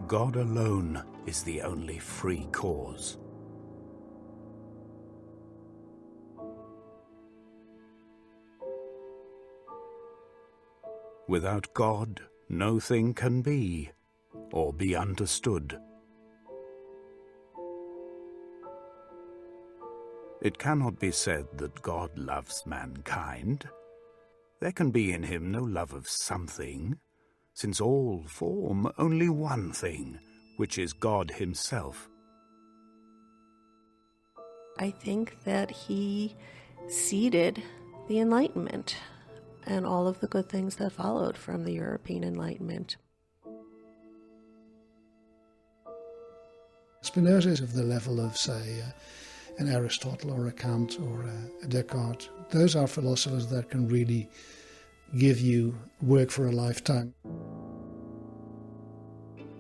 God alone is the only free cause. Without God, no thing can be, or be understood. It cannot be said that God loves mankind. There can be in him no love of something, since all form only one thing, which is God himself. I think that he seeded the Enlightenment and all of the good things that followed from the European Enlightenment. Spinoza is of the level of, say, an Aristotle or a Kant or a Descartes. Those are philosophers that can really give you work for a lifetime.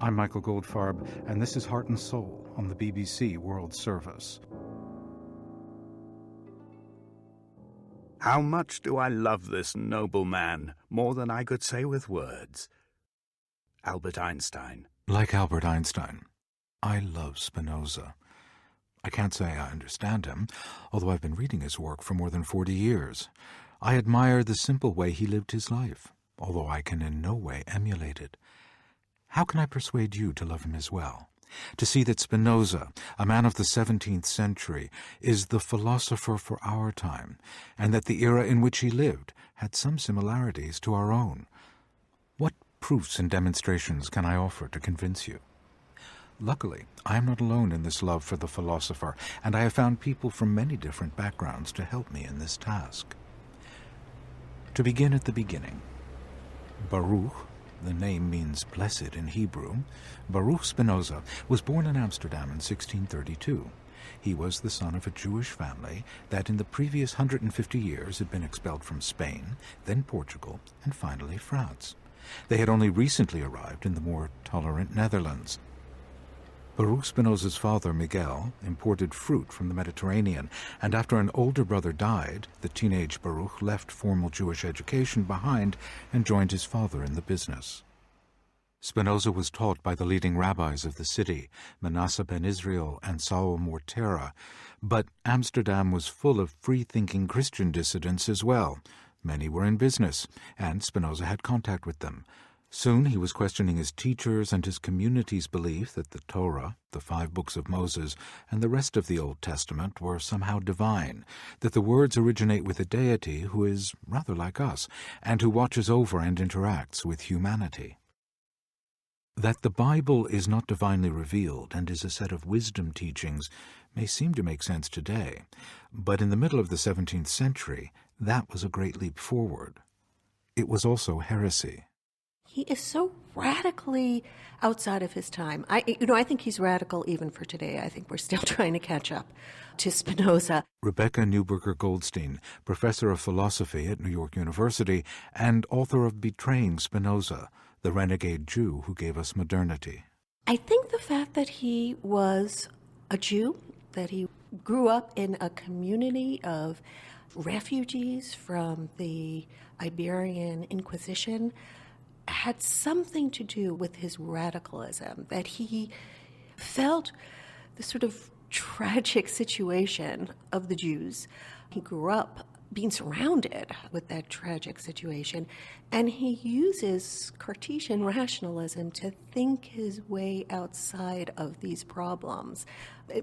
I'm Michael Goldfarb, and this is Heart and Soul on the BBC World Service. How much do I love this noble man, more than I could say with words. Albert Einstein. Like Albert Einstein, I love Spinoza. I can't say I understand him, although I've been reading his work for more than 40 years. I admire the simple way he lived his life, although I can in no way emulate it. How can I persuade you to love him as well? To see that Spinoza, a man of the 17th century, is the philosopher for our time, and that the era in which he lived had some similarities to our own. What proofs and demonstrations can I offer to convince you? Luckily, I am not alone in this love for the philosopher, and I have found people from many different backgrounds to help me in this task. To begin at the beginning, Baruch, the name means blessed in Hebrew, Baruch Spinoza was born in Amsterdam in 1632. He was the son of a Jewish family that in the previous 150 years had been expelled from Spain, then Portugal, and finally France. They had only recently arrived in the more tolerant Netherlands. Baruch Spinoza's father, Miguel, imported fruit from the Mediterranean, and after an older brother died, the teenage Baruch left formal Jewish education behind and joined his father in the business. Spinoza was taught by the leading rabbis of the city, Manasseh ben Israel and Saul Mortera, but Amsterdam was full of free-thinking Christian dissidents as well. Many were in business, and Spinoza had contact with them. Soon he was questioning his teachers and his community's belief that the Torah, the 5 books of Moses, and the rest of the Old Testament were somehow divine, that the words originate with a deity who is rather like us, and who watches over and interacts with humanity. That the Bible is not divinely revealed and is a set of wisdom teachings may seem to make sense today, but in the middle of the 17th century, that was a great leap forward. It was also heresy. He is so radically outside of his time. I think he's radical even for today. I think we're still trying to catch up to Spinoza. Rebecca Neuberger Goldstein, professor of philosophy at New York University and author of Betraying Spinoza, the renegade Jew who gave us modernity. I think the fact that he was a Jew, that he grew up in a community of refugees from the Iberian Inquisition, had something to do with his radicalism, that he felt the sort of tragic situation of the Jews. He grew up being surrounded with that tragic situation, and he uses Cartesian rationalism to think his way outside of these problems,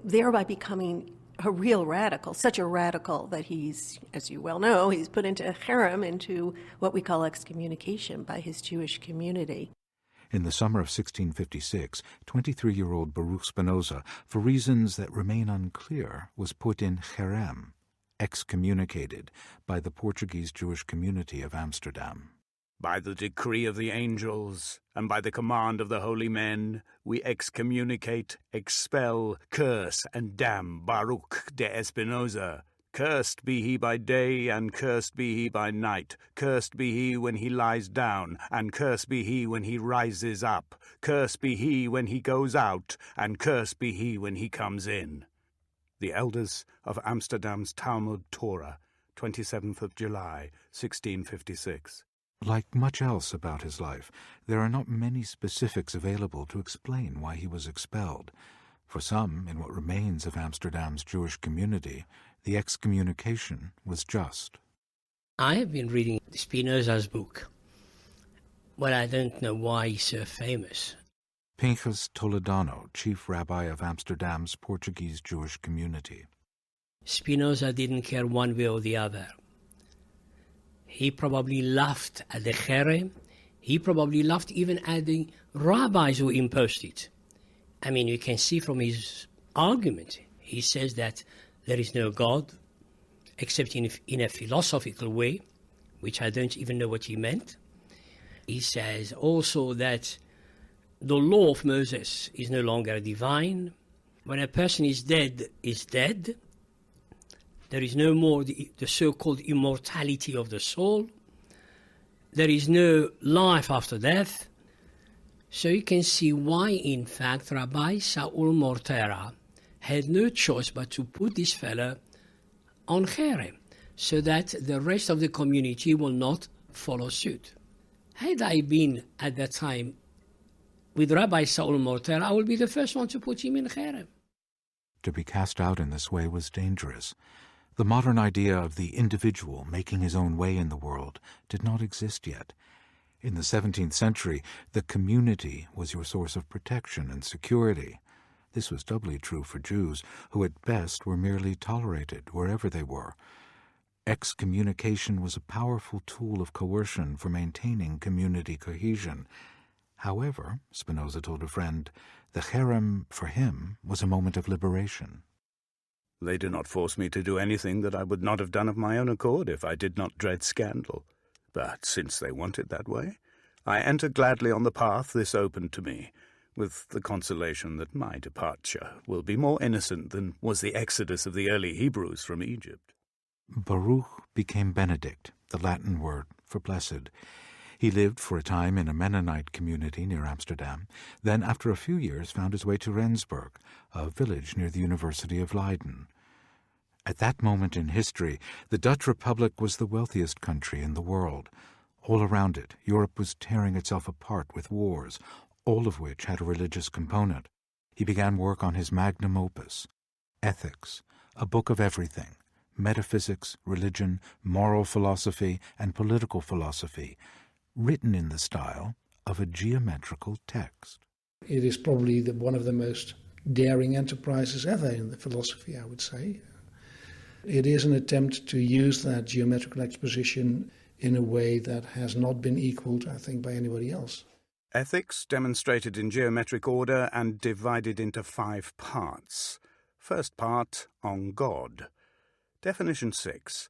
thereby becoming a real radical, such a radical that he's, as you well know, he's put into Harem, into what we call excommunication by his Jewish community. In the summer of 1656, 23-year-old Baruch Spinoza, for reasons that remain unclear, was put in Harem, excommunicated, by the Portuguese Jewish community of Amsterdam. By the decree of the angels, and by the command of the holy men, we excommunicate, expel, curse, and damn Baruch de Spinoza. Cursed be he by day, and cursed be he by night. Cursed be he when he lies down, and cursed be he when he rises up. Cursed be he when he goes out, and cursed be he when he comes in. The elders of Amsterdam's Talmud Torah, 27th of July, 1656. Like much else about his life, there are not many specifics available to explain why he was expelled. For some, in what remains of Amsterdam's Jewish community, the excommunication was just. I have been reading Spinoza's book, but I don't know why he's so famous. Pinchas Toledano, chief rabbi of Amsterdam's Portuguese Jewish community. Spinoza didn't care one way or the other. He probably laughed at the Harem. He probably laughed even at the rabbis who imposed it. I mean, you can see from his argument, he says that there is no God, except in a philosophical way, which I don't even know what he meant. He says also that the law of Moses is no longer divine. When a person is dead, there is no more the so-called immortality of the soul. There is no life after death. So you can see why, in fact, Rabbi Saul Mortera had no choice but to put this fellow on Harem, so that the rest of the community will not follow suit. Had I been at that time with Rabbi Saul Mortera, I would be the first one to put him in Harem. To be cast out in this way was dangerous. The modern idea of the individual making his own way in the world did not exist yet. In the 17th century, the community was your source of protection and security. This was doubly true for Jews, who at best were merely tolerated wherever they were. Excommunication was a powerful tool of coercion for maintaining community cohesion. However, Spinoza told a friend, the Harem, for him, was a moment of liberation. They do not force me to do anything that I would not have done of my own accord if I did not dread scandal. But since they want it that way, I enter gladly on the path this opened to me, with the consolation that my departure will be more innocent than was the exodus of the early Hebrews from Egypt. Baruch became Benedict, the Latin word for blessed. He lived for a time in a Mennonite community near Amsterdam, then after a few years found his way to Rendsburg, a village near the University of Leiden. At that moment in history, the Dutch Republic was the wealthiest country in the world. All around it, Europe was tearing itself apart with wars, all of which had a religious component. He began work on his magnum opus, Ethics, a book of everything, metaphysics, religion, moral philosophy, and political philosophy, written in the style of a geometrical text. It is probably one of the most daring enterprises ever in the philosophy, I would say. It is an attempt to use that geometrical exposition in a way that has not been equaled, I think, by anybody else. Ethics demonstrated in geometric order and divided into 5 parts. First part, on God. Definition 6.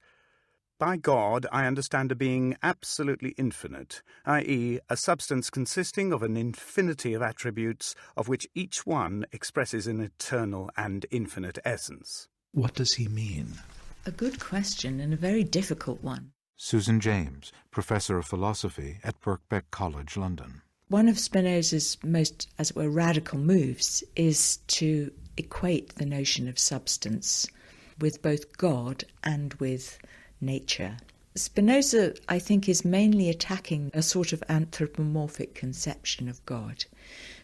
By God, I understand a being absolutely infinite, i.e., a substance consisting of an infinity of attributes, of which each one expresses an eternal and infinite essence. What does he mean? A good question and a very difficult one. Susan James, Professor of Philosophy at Birkbeck College, London. One of Spinoza's most, as it were, radical moves is to equate the notion of substance with both God and with nature. Spinoza, I think, is mainly attacking a sort of anthropomorphic conception of God.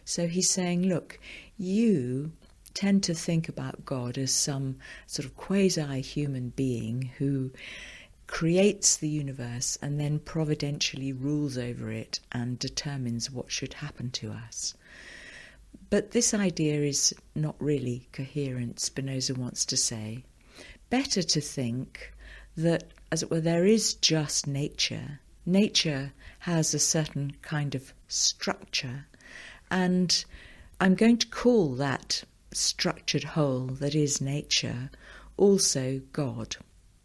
So he's saying, look, you tend to think about God as some sort of quasi-human being who creates the universe and then providentially rules over it and determines what should happen to us. But this idea is not really coherent, Spinoza wants to say. Better to think that, as it were, there is just nature. Nature has a certain kind of structure, and I'm going to call that structured whole that is nature also God.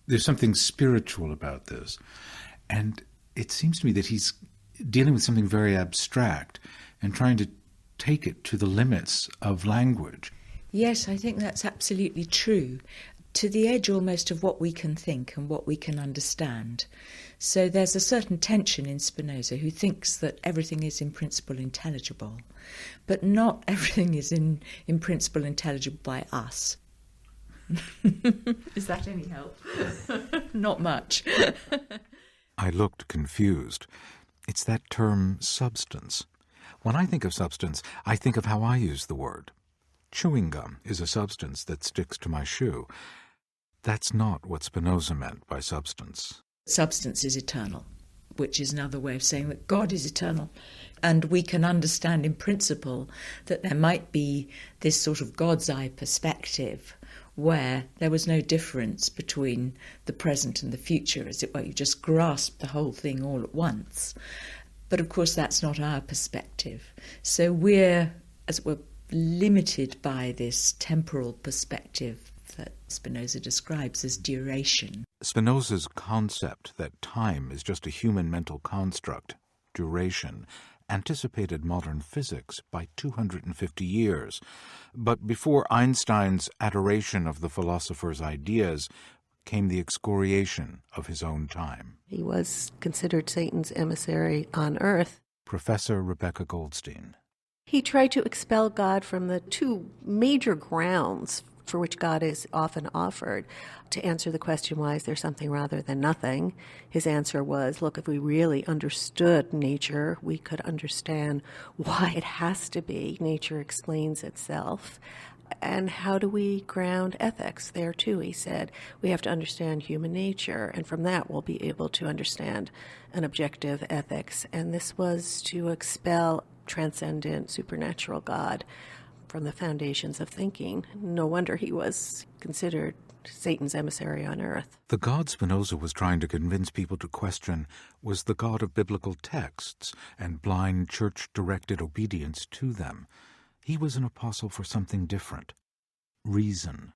There's something spiritual about this, and it seems to me that he's dealing with something very abstract and trying to take it to the limits of language. Yes, I think that's absolutely true. To the edge almost of what we can think and what we can understand. So there's a certain tension in Spinoza, who thinks that everything is in principle intelligible, but not everything is in principle intelligible by us. Is that any help? Not much. I looked confused. It's that term substance. When I think of substance, I think of how I use the word. Chewing gum is a substance that sticks to my shoe. That's not what Spinoza meant by substance. Substance is eternal, which is another way of saying that God is eternal. And we can understand in principle that there might be this sort of God's eye perspective where there was no difference between the present and the future, as it were. You just grasp the whole thing all at once. But of course that's not our perspective. So we're, as it were, limited by this temporal perspective that Spinoza describes as duration. Spinoza's concept that time is just a human mental construct, duration, anticipated modern physics by 250 years. But before Einstein's adoration of the philosopher's ideas came the excoriation of his own time. He was considered Satan's emissary on earth. Professor Rebecca Goldstein. He tried to expel God from the two major grounds for which God is often offered. To answer the question, why is there something rather than nothing? His answer was, look, if we really understood nature, we could understand why it has to be. Nature explains itself. And how do we ground ethics? There too, he said, we have to understand human nature, and from that we'll be able to understand an objective ethics. And this was to expel transcendent, supernatural God from the foundations of thinking. No wonder he was considered Satan's emissary on earth. The God Spinoza was trying to convince people to question was the God of biblical texts and blind church-directed obedience to them. He was an apostle for something different. Reason.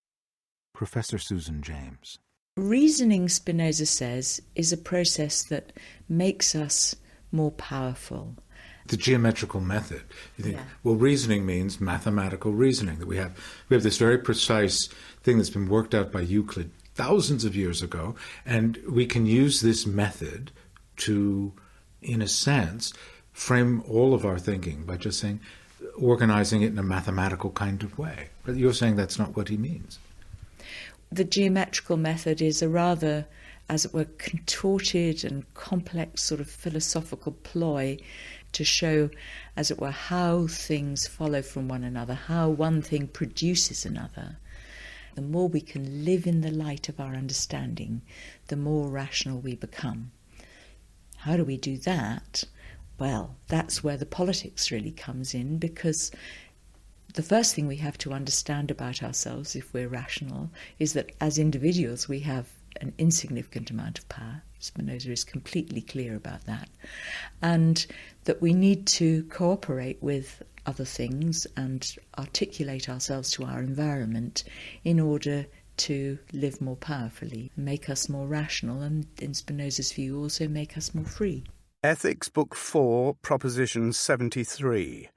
Professor Susan James. Reasoning, Spinoza says, is a process that makes us more powerful. The geometrical method. You think, well, reasoning means mathematical reasoning, that we have this very precise thing that's been worked out by Euclid thousands of years ago, and we can use this method to, in a sense, frame all of our thinking by just saying, organizing it in a mathematical kind of way. But you're saying that's not what he means. The geometrical method is a rather, as it were, contorted and complex sort of philosophical ploy to show, as it were, how things follow from one another, how one thing produces another. The more we can live in the light of our understanding, the more rational we become. How do we do that? Well, that's where the politics really comes in, because the first thing we have to understand about ourselves, if we're rational, is that as individuals we have an insignificant amount of power. Spinoza is completely clear about that. And that we need to cooperate with other things and articulate ourselves to our environment in order to live more powerfully, make us more rational, and in Spinoza's view also make us more free. Ethics, Book 4, Proposition 73.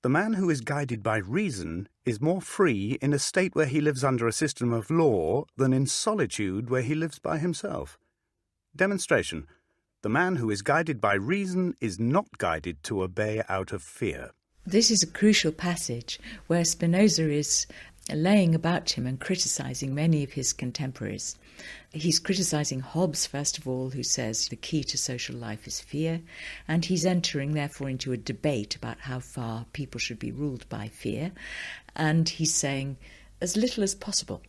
The man who is guided by reason is more free in a state where he lives under a system of law than in solitude where he lives by himself. Demonstration. The man who is guided by reason is not guided to obey out of fear. This is a crucial passage where Spinoza is laying about him and criticising many of his contemporaries. He's criticising Hobbes, first of all, who says the key to social life is fear, and he's entering, therefore, into a debate about how far people should be ruled by fear, and he's saying as little as possible.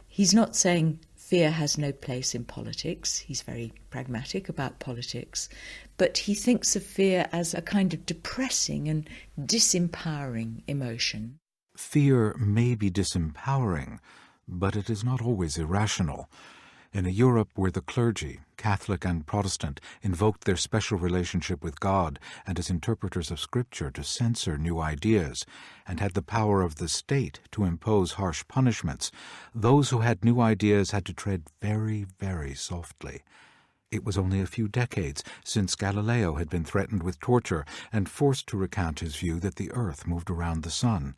He's not saying fear has no place in politics. He's very pragmatic about politics, but he thinks of fear as a kind of depressing and disempowering emotion. Fear may be disempowering, but it is not always irrational. In a Europe where the clergy, Catholic and Protestant, invoked their special relationship with God and as interpreters of Scripture to censor new ideas, and had the power of the state to impose harsh punishments, those who had new ideas had to tread very, very softly. It was only a few decades since Galileo had been threatened with torture and forced to recount his view that the earth moved around the sun.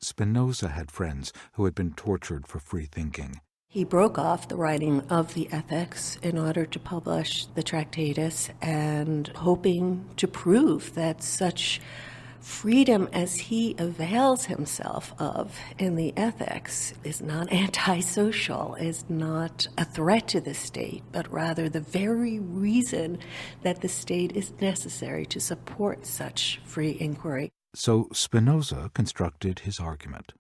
Spinoza had friends who had been tortured for free thinking. He broke off the writing of the Ethics in order to publish the Tractatus, and hoping to prove that such freedom as he avails himself of in the ethics is not antisocial, is not a threat to the state, but rather the very reason that the state is necessary to support such free inquiry. So Spinoza constructed his argument.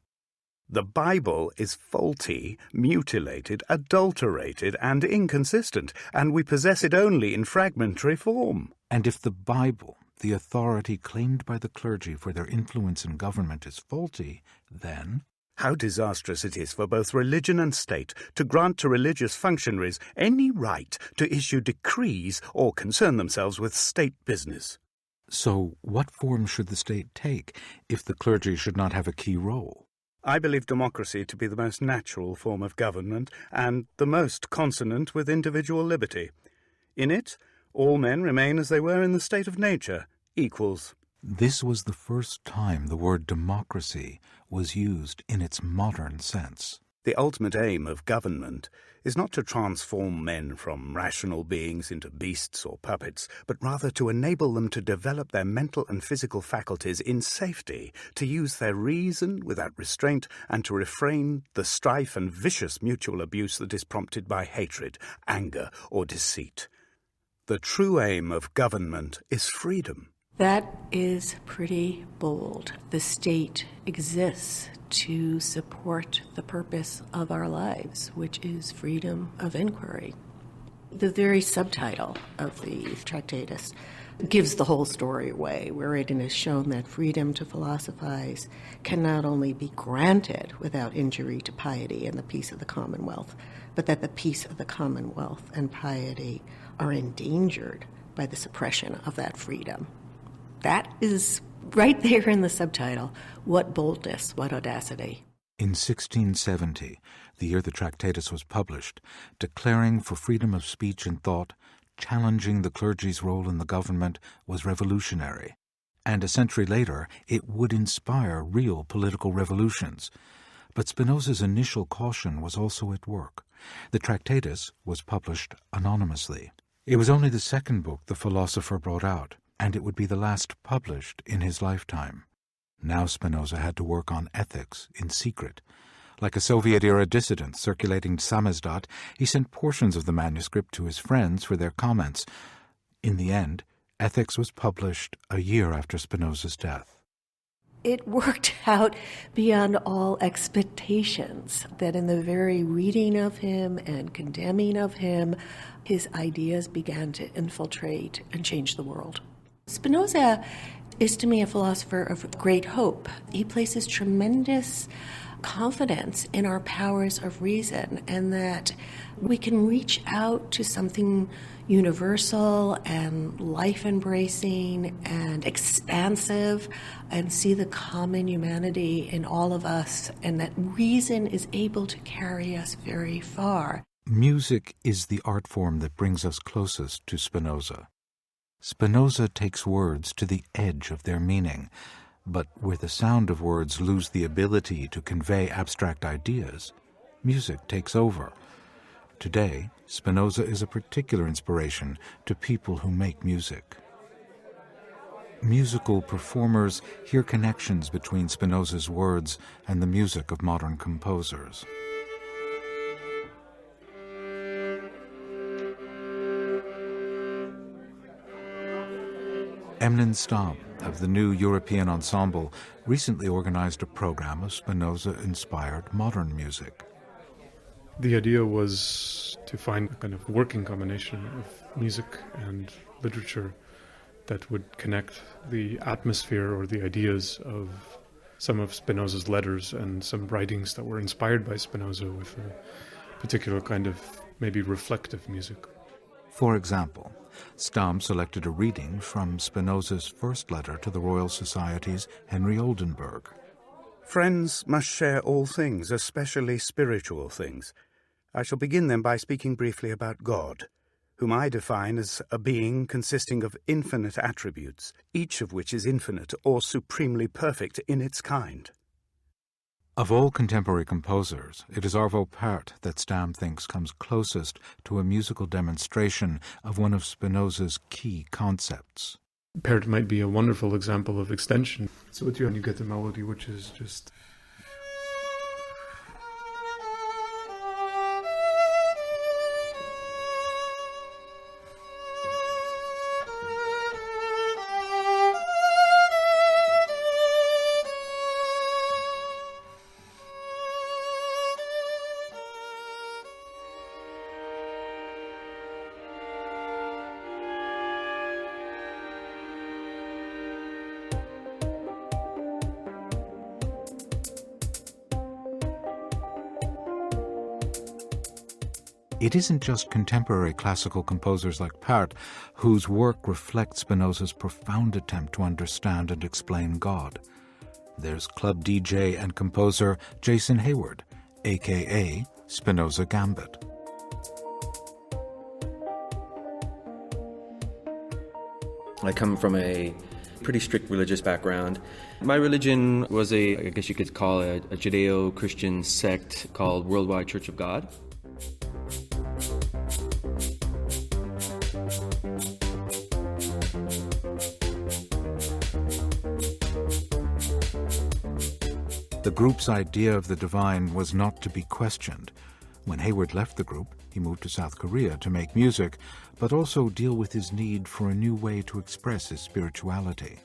The Bible is faulty, mutilated, adulterated, and inconsistent, and we possess it only in fragmentary form. And if the Bible, the authority claimed by the clergy for their influence in government, is faulty, then how disastrous it is for both religion and state to grant to religious functionaries any right to issue decrees or concern themselves with state business. So what form should the state take if the clergy should not have a key role? I believe democracy to be the most natural form of government and the most consonant with individual liberty. In it, all men remain as they were in the state of nature, equals. This was the first time the word democracy was used in its modern sense. The ultimate aim of government is not to transform men from rational beings into beasts or puppets, but rather to enable them to develop their mental and physical faculties in safety, to use their reason without restraint, and to refrain the strife and vicious mutual abuse that is prompted by hatred, anger, or deceit. The true aim of government is freedom. That is pretty bold. The state exists to support the purpose of our lives, which is freedom of inquiry. The very subtitle of the Tractatus gives the whole story away, wherein it is shown that freedom to philosophize can not only be granted without injury to piety and the peace of the commonwealth, but that the peace of the commonwealth and piety are endangered by the suppression of that freedom. That is right there in the subtitle. What boldness, what audacity. In 1670, the year the Tractatus was published, declaring for freedom of speech and thought, challenging the clergy's role in the government was revolutionary. And a century later, it would inspire real political revolutions. But Spinoza's initial caution was also at work. The Tractatus was published anonymously. It was only the second book the philosopher brought out, and it would be the last published in his lifetime. Now Spinoza had to work on ethics in secret. Like a Soviet-era dissident circulating samizdat, he sent portions of the manuscript to his friends for their comments. In the end, Ethics was published a year after Spinoza's death. It worked out beyond all expectations that in the very reading of him and condemning of him, his ideas began to infiltrate and change the world. Spinoza is to me a philosopher of great hope. He places tremendous confidence in our powers of reason and that we can reach out to something universal and life-embracing and expansive and see the common humanity in all of us, and that reason is able to carry us very far. Music is the art form that brings us closest to Spinoza. Spinoza takes words to the edge of their meaning, but where the sound of words lose the ability to convey abstract ideas, music takes over. Today, Spinoza is a particular inspiration to people who make music. Musical performers hear connections between Spinoza's words and the music of modern composers. Emnen Stam of the New European Ensemble recently organized a program of Spinoza-inspired modern music. The idea was to find a kind of working combination of music and literature that would connect the atmosphere or the ideas of some of Spinoza's letters and some writings that were inspired by Spinoza with a particular kind of maybe reflective music. For example, Stam selected a reading from Spinoza's first letter to the Royal Society's Henry Oldenburg. Friends must share all things, especially spiritual things. I shall begin then by speaking briefly about God, whom I define as a being consisting of infinite attributes, each of which is infinite or supremely perfect in its kind. Of all contemporary composers, it is Arvo Pärt that Stam thinks comes closest to a musical demonstration of one of Spinoza's key concepts. Paired might be a wonderful example of extension. So what you get the melody, which is just... It isn't just contemporary classical composers like Part whose work reflects Spinoza's profound attempt to understand and explain God. There's club DJ and composer Jason Hayward, a.k.a. Spinoza Gambit. I come from a pretty strict religious background. My religion was I guess you could call it a Judeo-Christian sect called Worldwide Church of God. The group's idea of the divine was not to be questioned. When Hayward left the group, he moved to South Korea to make music, but also deal with his need for a new way to express his spirituality.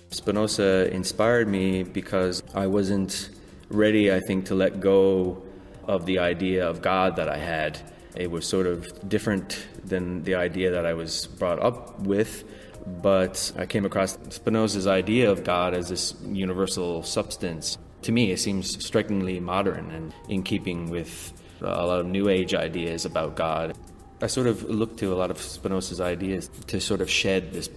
Spinoza inspired me because I wasn't ready, I think, to let go of the idea of God that I had. It was sort of different than the idea that I was brought up with, but I came across Spinoza's idea of God as this universal substance. To me, it seems strikingly modern and in keeping with a lot of New Age ideas about God. I sort of looked to a lot of Spinoza's ideas to sort of shed this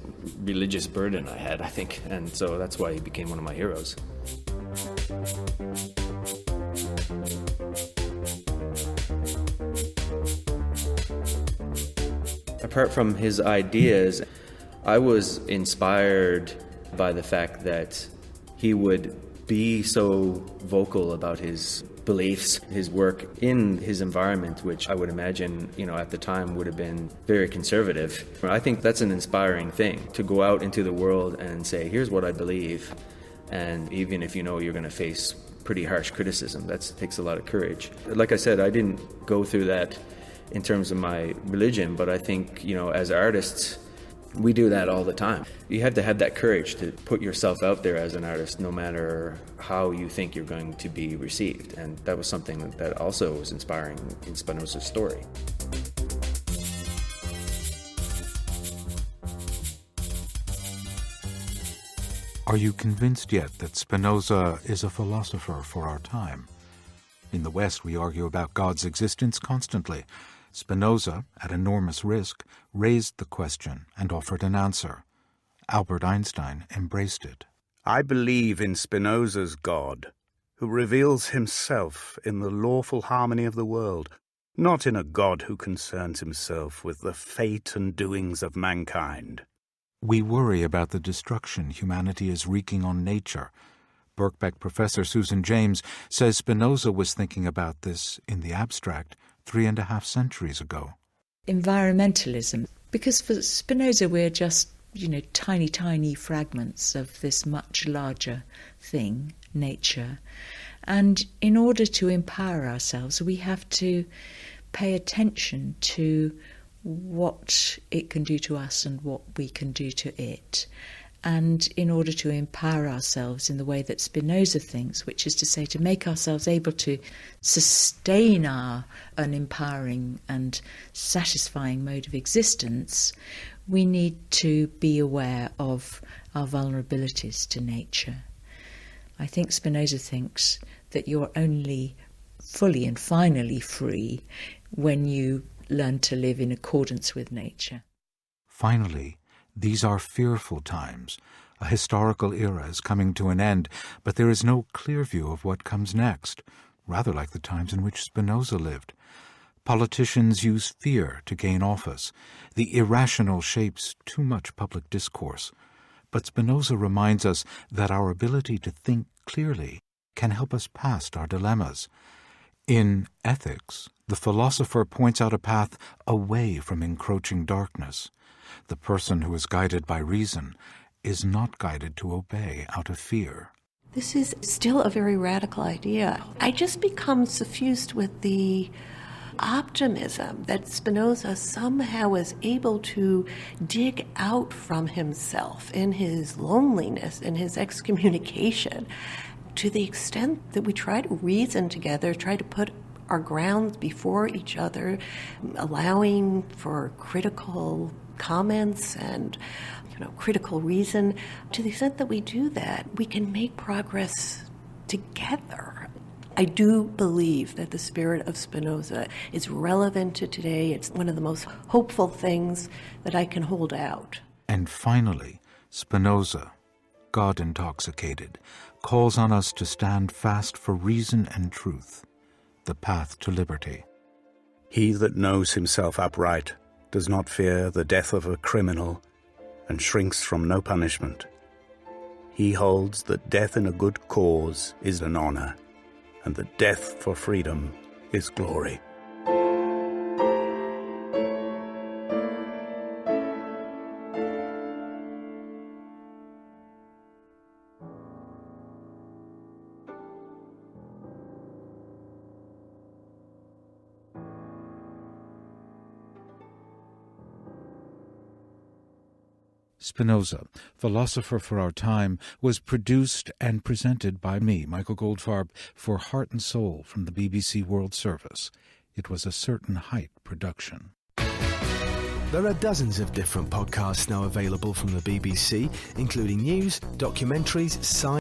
religious burden I had, I think, and so that's why he became one of my heroes. Apart from his ideas, I was inspired by the fact that he would be so vocal about his beliefs, his work in his environment, which I would imagine, at the time would have been very conservative. I think that's an inspiring thing, to go out into the world and say, here's what I believe. And even if you're going to face pretty harsh criticism, that takes a lot of courage. Like I said, I didn't go through that in terms of my religion, but I think, as artists, we do that all the time. You have to have that courage to put yourself out there as an artist, no matter how you think you're going to be received. And that was something that also was inspiring in Spinoza's story. Are you convinced yet that Spinoza is a philosopher for our time? In the West, we argue about God's existence constantly. Spinoza, at enormous risk, raised the question and offered an answer. Albert Einstein embraced it. I believe in Spinoza's God, who reveals himself in the lawful harmony of the world, not in a God who concerns himself with the fate and doings of mankind. We worry about the destruction humanity is wreaking on nature. Birkbeck professor Susan James says Spinoza was thinking about this in the abstract 3.5 centuries ago. Environmentalism, because for Spinoza we're just, tiny, tiny fragments of this much larger thing, nature. And in order to empower ourselves, we have to pay attention to what it can do to us and what we can do to it. And in order to empower ourselves in the way that Spinoza thinks, which is to say to make ourselves able to sustain an empowering and satisfying mode of existence, we need to be aware of our vulnerabilities to nature. I think Spinoza thinks that you're only fully and finally free when you learn to live in accordance with nature. Finally, these are fearful times. A historical era is coming to an end, but there is no clear view of what comes next, rather like the times in which Spinoza lived. Politicians use fear to gain office. The irrational shapes too much public discourse. But Spinoza reminds us that our ability to think clearly can help us past our dilemmas. In Ethics, the philosopher points out a path away from encroaching darkness. The person who is guided by reason is not guided to obey out of fear. This is still a very radical idea. I just become suffused with the optimism that Spinoza somehow was able to dig out from himself in his loneliness, in his excommunication, to the extent that we try to reason together, try to put our grounds before each other, allowing for critical comments and critical reason. To the extent that we do that, we can make progress together. I do believe that the spirit of Spinoza is relevant to today. It's one of the most hopeful things that I can hold out. And finally, Spinoza, God intoxicated, calls on us to stand fast for reason and truth, the path to liberty. He that knows himself upright does not fear the death of a criminal and shrinks from no punishment. He holds that death in a good cause is an honor, and that death for freedom is glory. Spinoza, Philosopher for Our Time, was produced and presented by me, Michael Goldfarb, for Heart and Soul from the BBC World Service. It was a Certain Height production. There are dozens of different podcasts now available from the BBC, including news, documentaries, science,